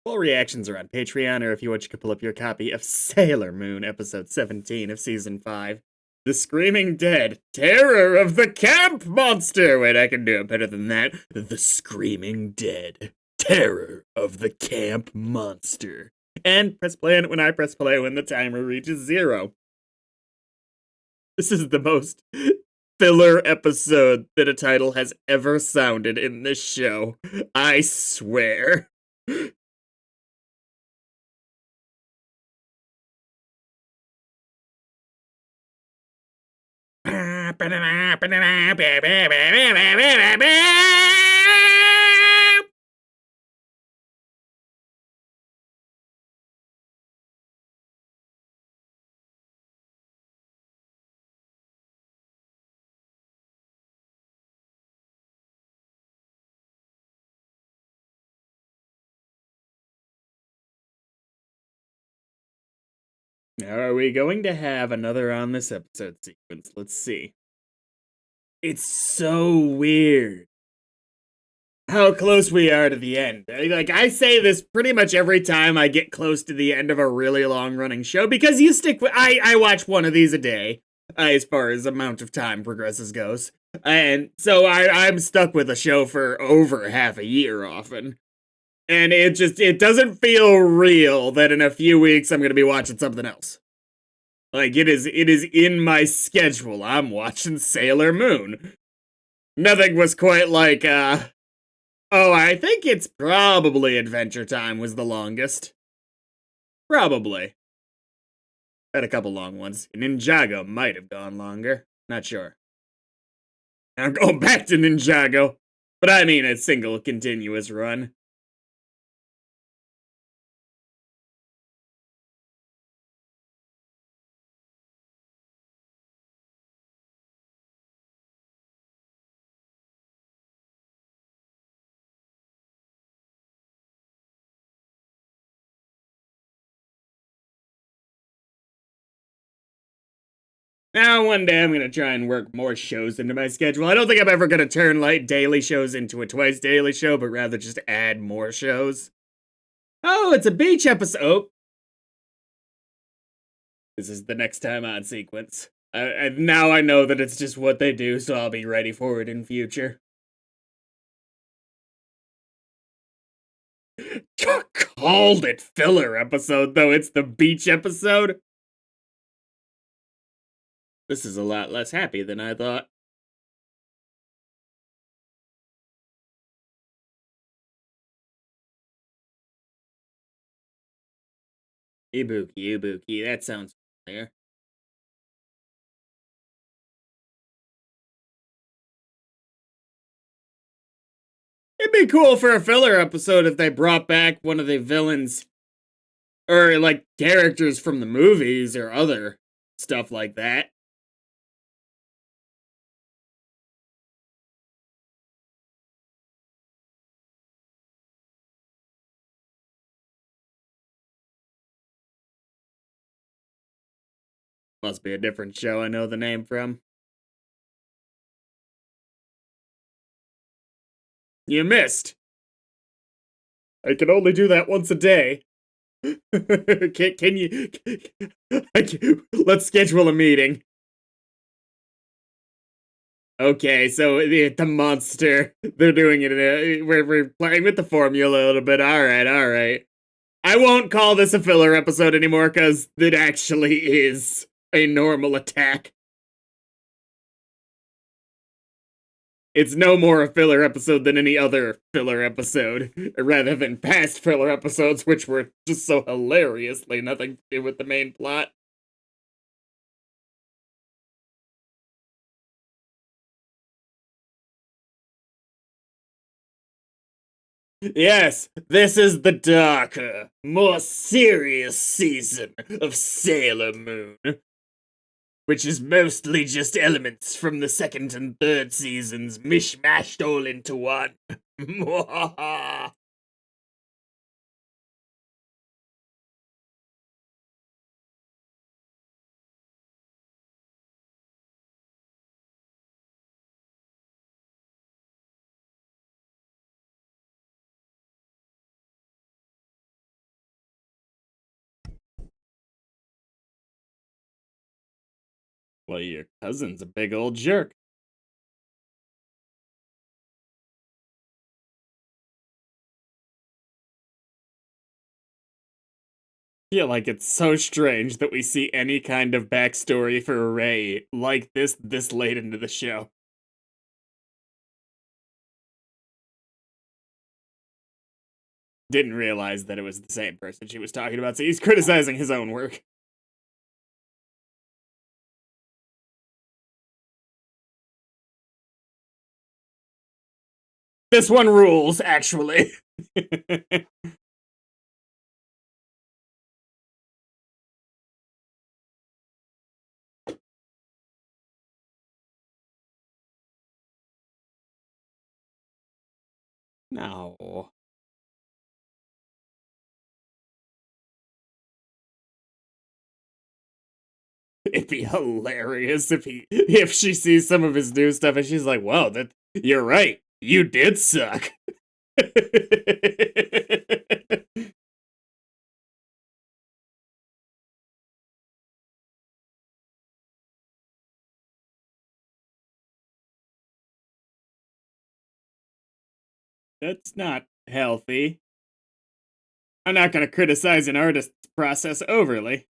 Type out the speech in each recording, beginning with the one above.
Full reactions are on Patreon, or if you want, you can pull up your copy of Sailor Moon, episode 17 of season 5. The Screaming Dead, Terror of the Camp Monster! Wait, I can do it better than that. The Screaming Dead, Terror of the Camp Monster. And press play on it when I press play when the timer reaches 0. This is the most filler episode that a title has ever sounded in this show. I swear. Now, are we going to have another on this episode sequence? Let's see. It's so weird how close we are to the end. Like, I say this pretty much every time I get close to the end of a really long-running show, because you stick with... I watch one of these a day, as far as amount of time progresses goes. And so I'm stuck with a show for over half a year often. And it doesn't feel real that in a few weeks I'm going to be watching something else. Like, it is in my schedule. I'm watching Sailor Moon. Nothing was quite like, oh, I think it's probably Adventure Time was the longest. Probably. Had a couple long ones. Ninjago might have gone longer. Not sure. I'm going back to Ninjago. But I mean a single continuous run. Now, one day I'm gonna try and work more shows into my schedule. I don't think I'm ever gonna turn like daily shows into a twice daily show, but rather just add more shows. Oh, it's a beach episode. Oh. This is the next time on sequence. Now I know that it's just what they do, so I'll be ready for it in future. Called it filler episode, though it's the beach episode. This is a lot less happy than I thought. Ibuki, that sounds familiar. It'd be cool for a filler episode if they brought back one of the villains, or like characters from the movies or other stuff like that. Must be a different show I know the name from. You missed. I can only do that once a day. can you... Let's schedule a meeting. Okay, so the monster, they're doing it, we're playing with the formula a little bit. Alright. I won't call this a filler episode anymore, because it actually is a normal attack. It's no more a filler episode than any other filler episode, rather than past filler episodes, which were just so hilariously nothing to do with the main plot. Yes, this is the darker, more serious season of Sailor Moon, which is mostly just elements from the second and third seasons mishmashed all into one. Well, your cousin's a big old jerk. I feel like it's so strange that we see any kind of backstory for Ray like this late into the show. Didn't realize that it was the same person she was talking about, so he's criticizing his own work. This one rules, actually. No. It'd be hilarious if she sees some of his new stuff and she's like, "Whoa, that you're right. You did suck." That's not healthy. I'm not going to criticize an artist's process overly.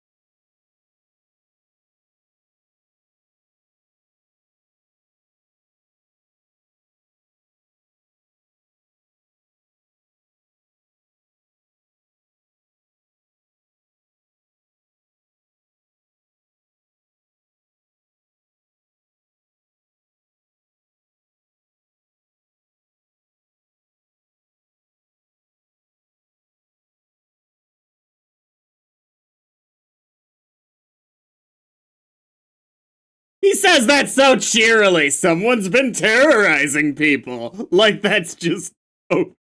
He says that so cheerily. Someone's been terrorizing people. Like that's just oh.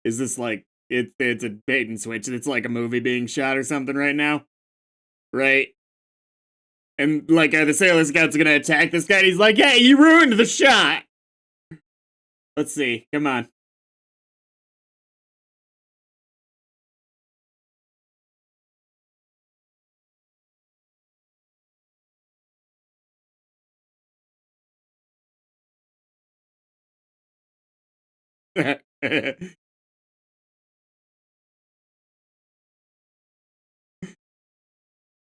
Is this like it's a bait and switch? It's like a movie being shot or something right now, right? And like the Sailor Scouts gonna attack this guy. And he's like, "Hey, you ruined the shot." Let's see. Come on.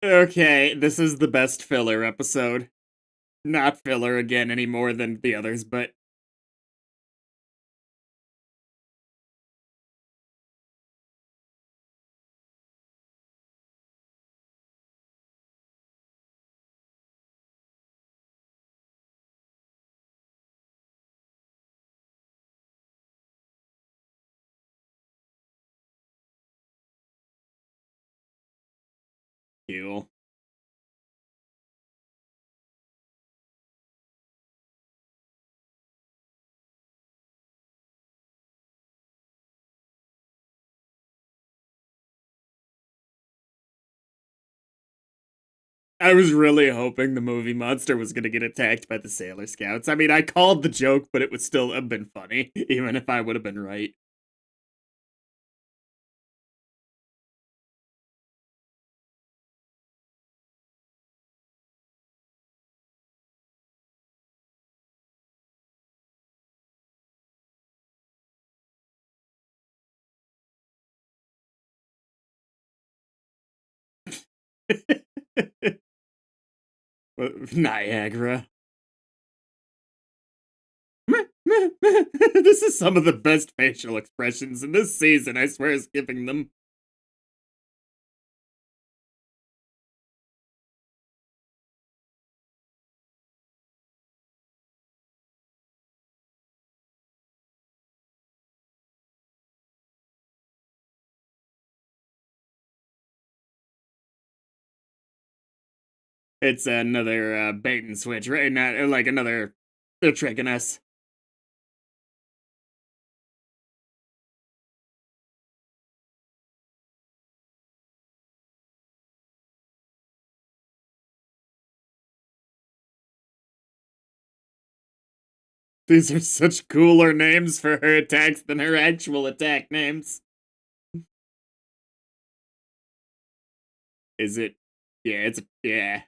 Okay, this is the best filler episode. Not filler again any more than the others, but cool. I was really hoping the movie monster was gonna get attacked by the Sailor Scouts. I mean, I called the joke, but it would still have been funny, even if I would have been right. Niagara. This is some of the best facial expressions in this season, I swear is giving them. It's another bait and switch, right? Not like another. They're tricking us. These are such cooler names for her attacks than her actual attack names. Is it? Yeah, it's yeah.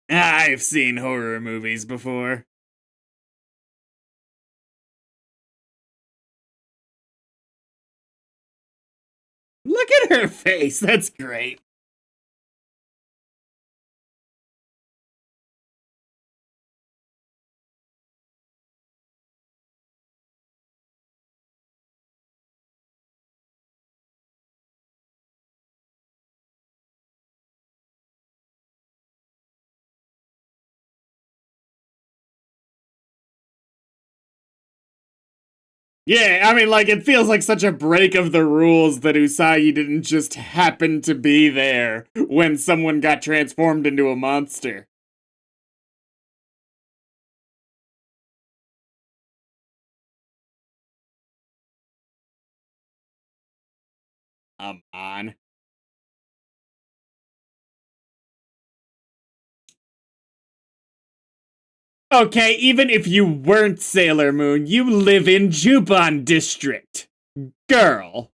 I've seen horror movies before. Look at her face. That's great. Yeah, I mean, like, it feels like such a break of the rules that Usagi didn't just happen to be there when someone got transformed into a monster. On. Okay, even if you weren't Sailor Moon, you live in Juban District. Girl.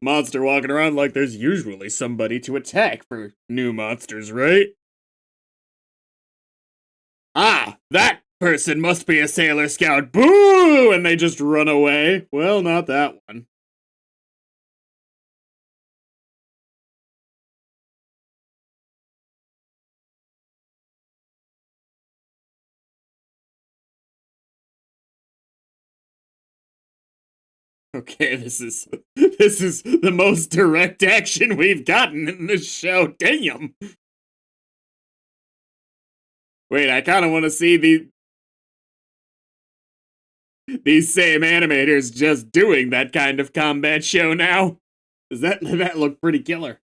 Monster walking around like there's usually somebody to attack for new monsters, right? Ah, that person must be a Sailor Scout. Boo! And they just run away. Well, not that one. Okay, this is the most direct action we've gotten in this show. Damn. Wait, I kind of want to see these same animators just doing that kind of combat show now. Does that look pretty killer?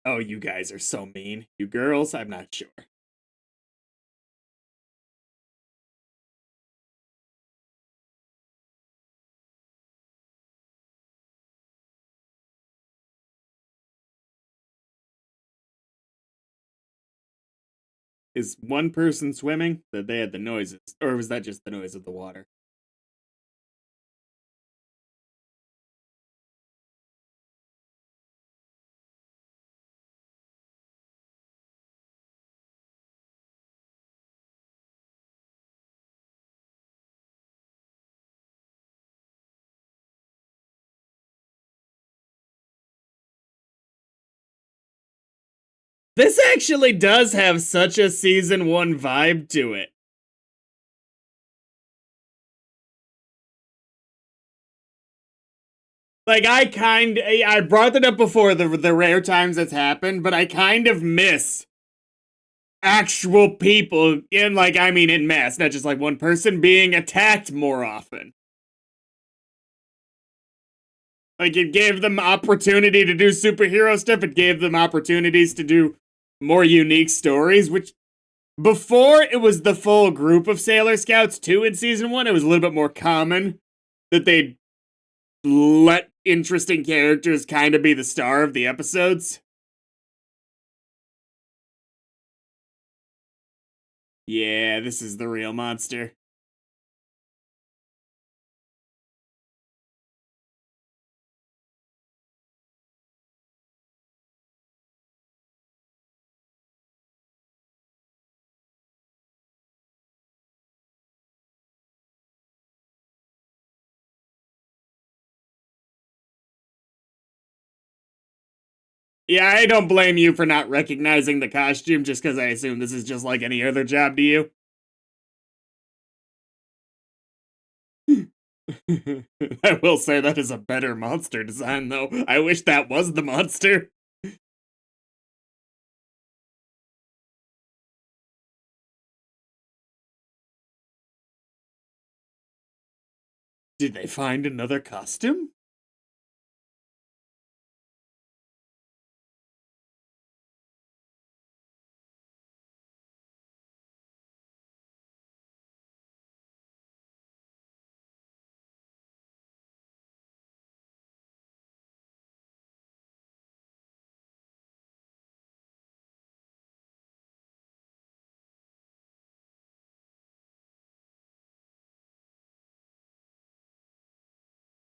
Oh, you guys are so mean. You girls, I'm not sure. Is one person swimming? That they had the noises, or was that just the noise of the water? This actually does have such a season 1 vibe to it. Like I brought it up before the rare times it's happened, but I kind of miss actual people in like I mean in mass, not just like one person being attacked more often. Like it gave them opportunity to do superhero stuff, it gave them opportunities to do more unique stories, which before it was the full group of Sailor Scouts too in season 1, it was a little bit more common that they'd let interesting characters kind of be the star of the episodes. Yeah, this is the real monster. Yeah, I don't blame you for not recognizing the costume just because I assume this is just like any other job to you. I will say that is a better monster design, though. I wish that was the monster. Did they find another costume?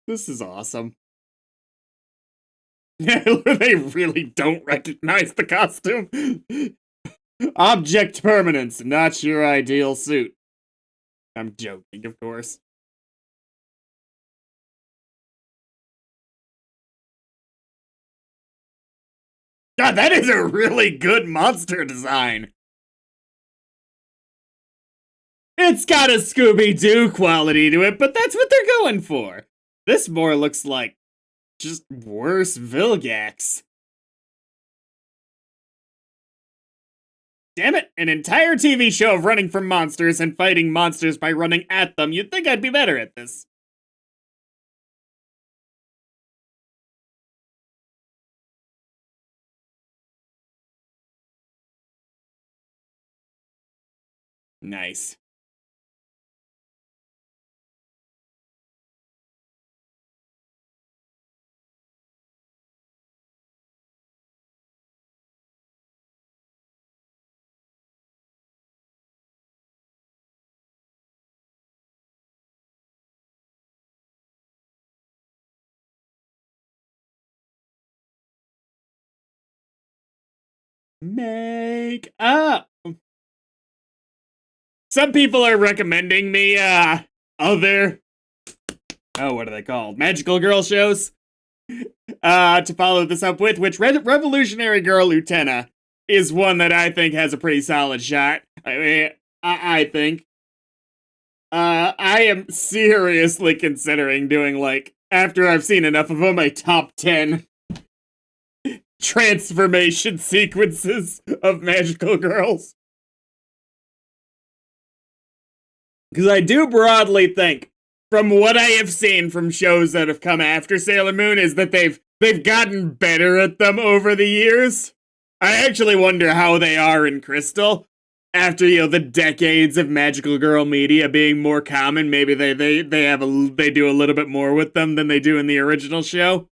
This is awesome. They really don't recognize the costume. Object permanence, not your ideal suit. I'm joking, of course. God, that is a really good monster design. It's got a Scooby-Doo quality to it, but that's what they're going for. This more looks like just worse Vilgax. Damn it, an entire TV show of running from monsters and fighting monsters by running at them. You'd think I'd be better at this. Nice. Make up. Some people are recommending me, other, what are they called? Magical girl shows? To follow this up with, which Revolutionary Girl Utena is one that I think has a pretty solid shot. I mean, I think. I am seriously considering doing, like, after I've seen enough of them, a top 10 transformation sequences of magical girls. Because I do broadly think, from what I have seen from shows that have come after Sailor Moon, is that they've gotten better at them over the years. I actually wonder how they are in Crystal. After, the decades of magical girl media being more common, maybe they do a little bit more with them than they do in the original show.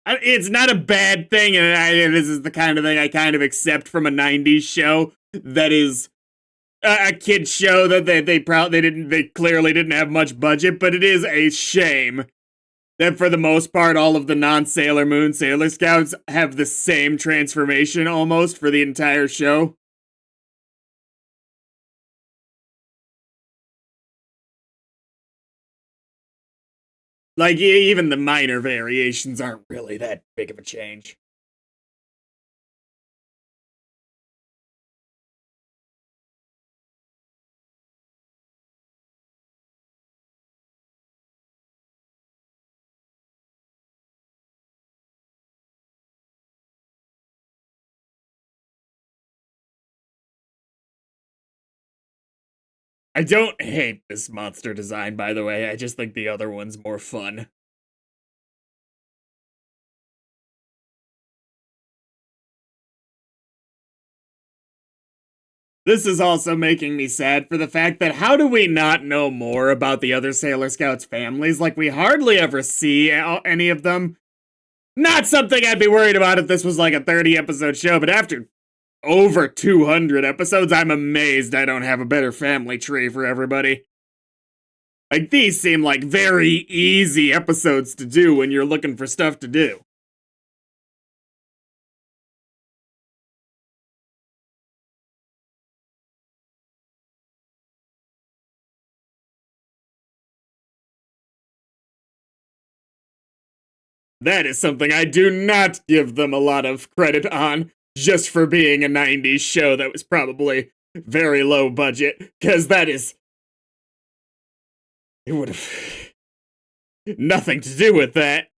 It's not a bad thing, and this is the kind of thing I kind of accept from a '90s show that is a kid show that they clearly didn't have much budget, but it is a shame that for the most part all of the non-Sailor Moon Sailor Scouts have the same transformation almost for the entire show. Like, even the minor variations aren't really that big of a change. I don't hate this monster design, by the way. I just think the other one's more fun. This is also making me sad for the fact that how do we not know more about the other Sailor Scouts families? Like, we hardly ever see any of them. Not something I'd be worried about if this was like a 30-episode show, but after over 200 episodes, I'm amazed I don't have a better family tree for everybody. Like, these seem like very easy episodes to do when you're looking for stuff to do. That is something I do not give them a lot of credit on, just for being a 90s show that was probably very low budget, because that is... It would have nothing to do with that.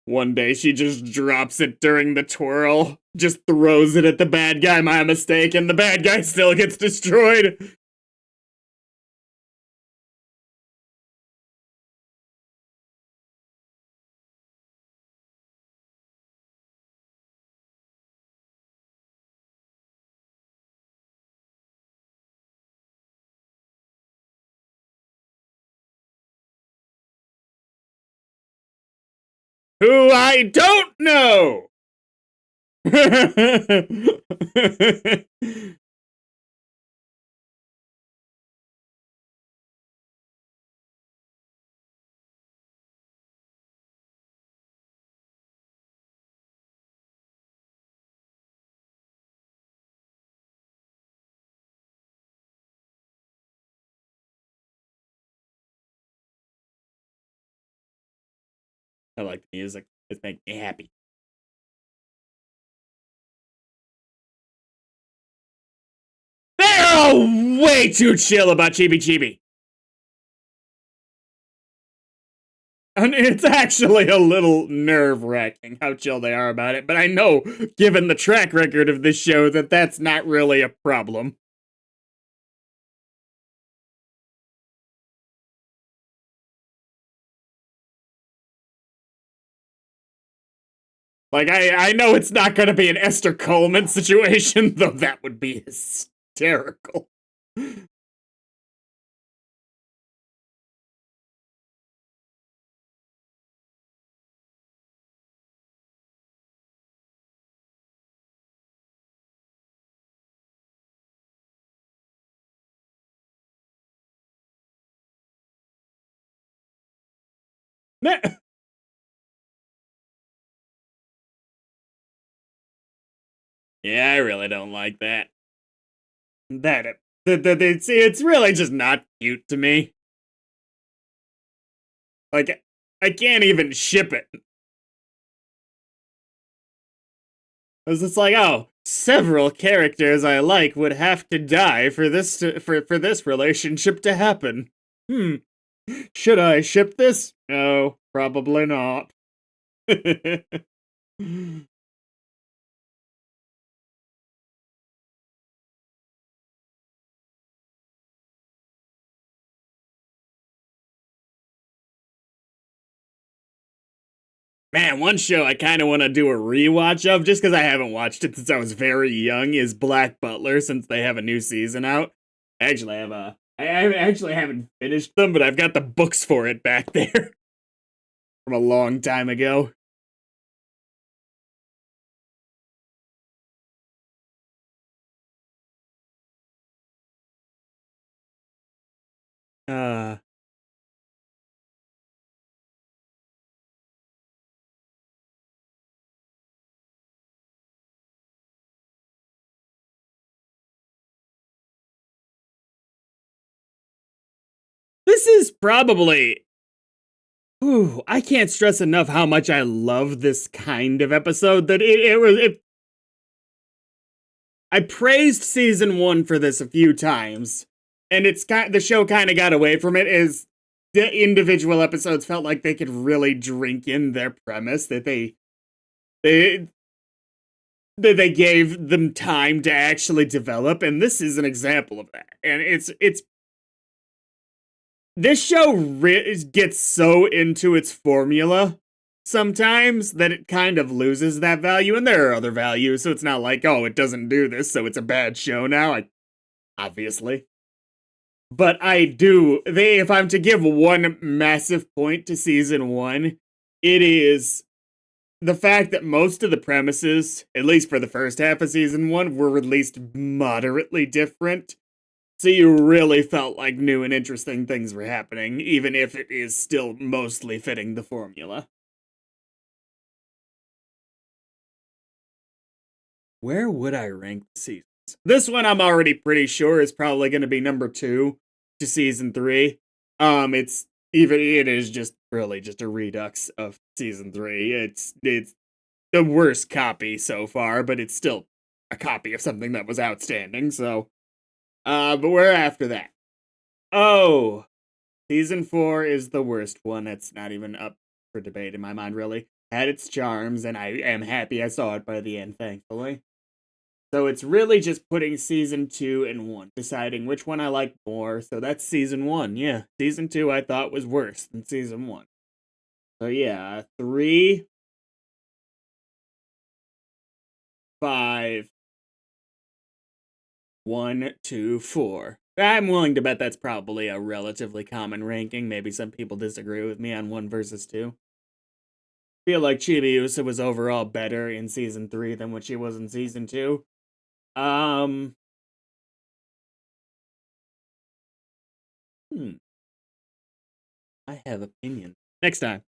One day she just drops it during the twirl, just throws it at the bad guy by mistake, and the bad guy still gets destroyed. Who I don't know! I like the music. It's making me happy. They're all way too chill about Chibi Chibi. And it's actually a little nerve-wracking how chill they are about it, but I know, given the track record of this show, that that's not really a problem. Like, I know it's not going to be an Esther Coleman situation, though that would be hysterical. Yeah, I really don't like that. It's really just not cute to me. Like, I can't even ship it. It's just like, oh, several characters I like would have to die for this for this relationship to happen. Should I ship this? No, probably not. Man, one show I kind of want to do a rewatch of, just because I haven't watched it since I was very young, is Black Butler, since they have a new season out. I actually haven't finished them, but I've got the books for it back there from a long time ago. Uh, this is probably. Ooh, I can't stress enough how much I love this kind of episode. That it was. I praised season one for this a few times, and the show kind of got away from it. Is the individual episodes felt like they could really drink in their premise, that they they gave them time to actually develop, and this is an example of that. And it's this show gets so into its formula sometimes that it kind of loses that value, and there are other values, so it's not like, oh, it doesn't do this, so it's a bad show now. Obviously. But I do. If I'm to give one massive point to season one, it is the fact that most of the premises, at least for the first half of season one, were released moderately different. So you really felt like new and interesting things were happening, even if it is still mostly fitting the formula. Where would I rank the seasons? This one I'm already pretty sure is probably going to be number 2 to season 3. It is just really just a redux of season 3. It's the worst copy so far, but it's still a copy of something that was outstanding. So, but we're after that. Oh, season 4 is the worst one. It's not even up for debate in my mind, really. had its charms, and I am happy I saw it by the end, thankfully. So it's really just putting season 2 and 1, deciding which one I like more. So that's season 1. Yeah, season 2 I thought was worse than season 1. So yeah, 3, 5, 1, 2, 4. I'm willing to bet that's probably a relatively common ranking. Maybe some people disagree with me on 1 versus 2. Feel like Chibiusa was overall better in season 3 than what she was in season 2. Um, I have opinions. Next time.